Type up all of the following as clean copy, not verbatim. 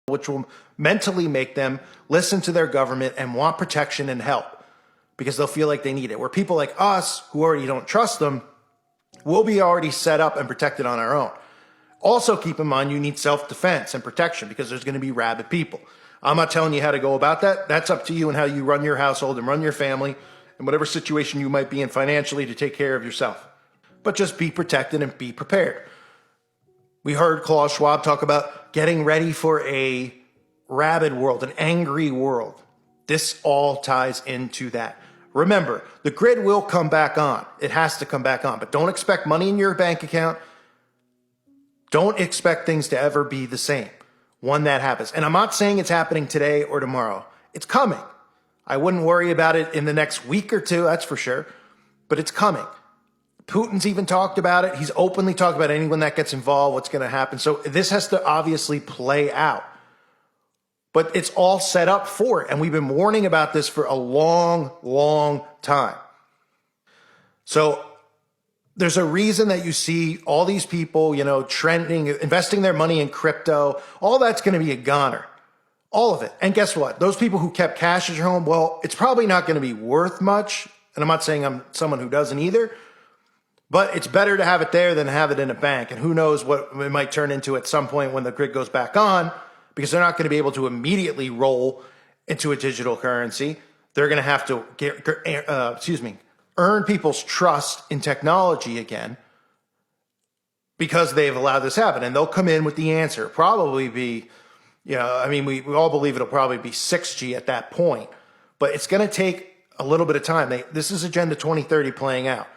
which will mentally make them listen to their government and want protection and help because they'll feel like they need it. Where people like us, who already don't trust them, will be already set up and protected on our own. Also, keep in mind, you need self-defense and protection because there's going to be rabid people. I'm not telling you how to go about that. That's up to you and how you run your household and run your family and whatever situation you might be in financially to take care of yourself. But just be protected and be prepared. We heard Klaus Schwab talk about getting ready for a rabid world, an angry world. This all ties into that. Remember, the grid will come back on. It has to come back on, but don't expect money in your bank account. Don't expect things to ever be the same when that happens. And I'm not saying it's happening today or tomorrow. It's coming. I wouldn't worry about it in the next week or two, that's for sure, but it's coming. Putin's even talked about it. He's openly talked about anyone that gets involved, what's going to happen. So this has to obviously play out. But it's all set up for it. And we've been warning about this for a long, long time. So there's a reason that you see all these people, trending, investing their money in crypto. All that's going to be a goner. All of it. And guess what? Those people who kept cash at your home, well, it's probably not going to be worth much. And I'm not saying I'm someone who doesn't either. But it's better to have it there than have it in a bank. And who knows what it might turn into at some point when the grid goes back on, because they're not going to be able to immediately roll into a digital currency. They're going to have to earn people's trust in technology again because they've allowed this happen. And they'll come in with the answer. Probably be, we all believe it'll probably be 6G at that point. But it's going to take a little bit of time. This is Agenda 2030 playing out.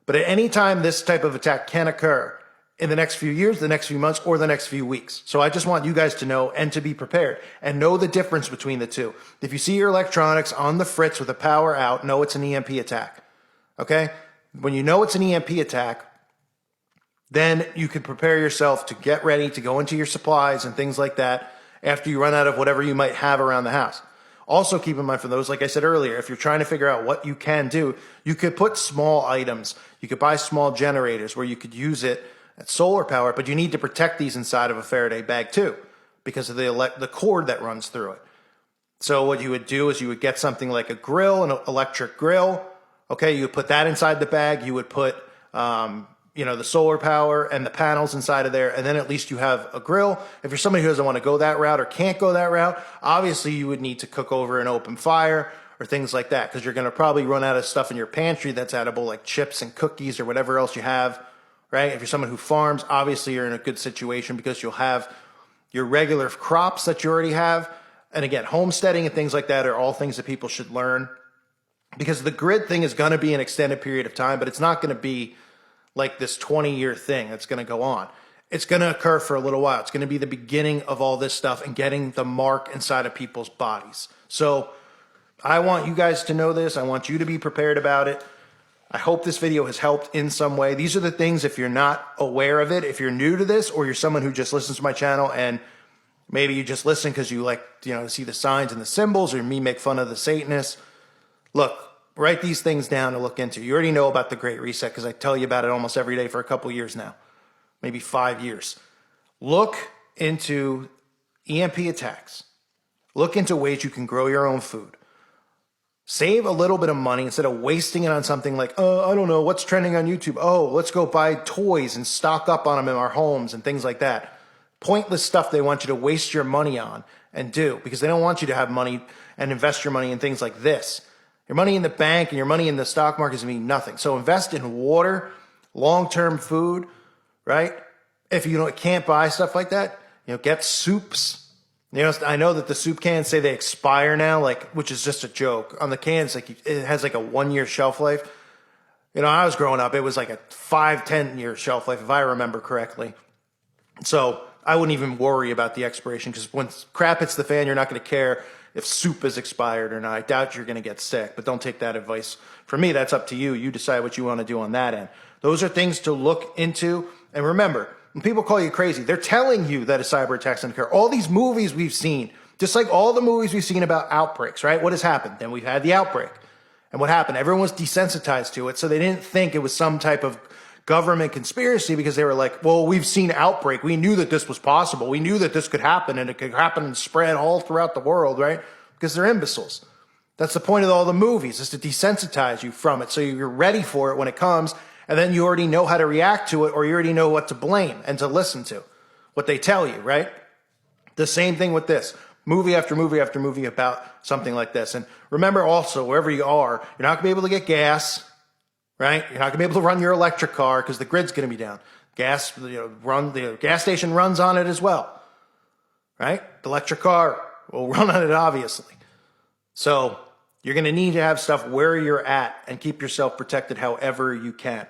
But at any time, this type of attack can occur in the next few years, the next few months, or the next few weeks. So I just want you guys to know and to be prepared and know the difference between the two. If you see your electronics on the fritz with the power out, know it's an EMP attack. Okay? When you know it's an EMP attack, then you can prepare yourself to get ready to go into your supplies and things like that after you run out of whatever you might have around the house. Also keep in mind for those, like I said earlier, if you're trying to figure out what you can do, you could put small items. You could buy small generators where you could use it at solar power, but you need to protect these inside of a Faraday bag too because of the cord that runs through it. So what you would do is you would get something like a grill, an electric grill. Okay, you would put that inside the bag. You would put, the solar power and the panels inside of there, and then at least you have a grill. If you're somebody who doesn't want to go that route or can't go that route, obviously you would need to cook over an open fire or things like that because you're going to probably run out of stuff in your pantry that's edible, like chips and cookies or whatever else you have, right? If you're someone who farms, obviously you're in a good situation because you'll have your regular crops that you already have. And again, homesteading and things like that are all things that people should learn because the grid thing is going to be an extended period of time, but it's not going to be like this 20-year thing that's going to go on. It's going to occur for a little while. It's going to be the beginning of all this stuff and getting the mark inside of people's bodies. So I want you guys to know this. I want you to be prepared about it. I hope this video has helped in some way. These are the things, if you're not aware of it, if you're new to this or you're someone who just listens to my channel and maybe you just listen because you like, to see the signs and the symbols or me make fun of the Satanists, look, write these things down to look into. You already know about the Great Reset because I tell you about it almost every day for a couple years now, maybe 5 years. Look into EMP attacks. Look into ways you can grow your own food. Save a little bit of money instead of wasting it on something like, I don't know, what's trending on YouTube? Oh, let's go buy toys and stock up on them in our homes and things like that. Pointless stuff they want you to waste your money on and do because they don't want you to have money and invest your money in things like this. Your money in the bank and your money in the stock market is going to mean nothing. So invest in water, long-term food, right? If you can't buy stuff like that, get soups. I know that the soup cans say they expire now, which is just a joke. On the cans, it has a 1-year shelf life. I was growing up, it was like a 5-10 year shelf life, if I remember correctly. So I wouldn't even worry about the expiration because when crap hits the fan, you're not going to care if soup is expired or not. I doubt you're going to get sick, but don't take that advice from me. That's up to you. You decide what you want to do on that end. Those are things to look into. And remember, when people call you crazy, they're telling you that a cyber attack's going to occur. All these movies we've seen, just like all the movies we've seen about outbreaks, right? What has happened? Then we've had the outbreak. And what happened? Everyone was desensitized to it, so they didn't think it was some type of government conspiracy because they were like, well, we've seen outbreak. We knew that this was possible. We knew that this could happen, and it could happen and spread all throughout the world, right? Because they're imbeciles. That's the point of all the movies, is to desensitize you from it so you're ready for it when it comes, and then you already know how to react to it, or you already know what to blame and to listen to, what they tell you, right? The same thing with this. Movie after movie after movie about something like this. And remember also, wherever you are, you're not going to be able to get gas, right? You're not going to be able to run your electric car because the grid's going to be down. The gas station runs on it as well, right? The electric car will run on it, obviously. So you're going to need to have stuff where you're at and keep yourself protected however you can.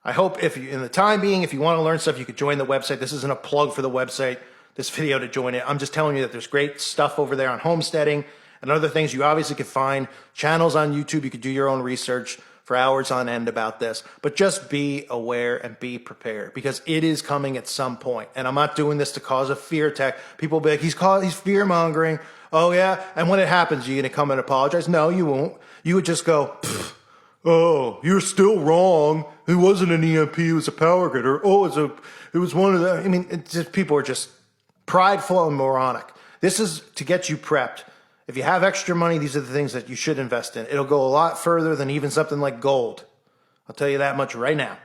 I hope in the time being, if you want to learn stuff, you could join the website. This isn't a plug for the website, this video to join it. I'm just telling you that there's great stuff over there on homesteading and other things. You obviously could find channels on YouTube. You could do your own research for hours on end about this, but just be aware and be prepared because it is coming at some point. And I'm not doing this to cause a fear attack. People will be like, he's fear mongering. Oh yeah. And when it happens, you're going to come and apologize. No, you won't. You would just go, oh, you're still wrong. It wasn't an EMP. It was a power grid. Or, oh, it was one of the, I mean, it's just, people are just prideful and moronic. This is to get you prepped. If you have extra money, these are the things that you should invest in. It'll go a lot further than even something like gold. I'll tell you that much right now.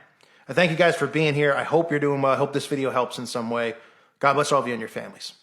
I thank you guys for being here. I hope you're doing well. I hope this video helps in some way. God bless all of you and your families.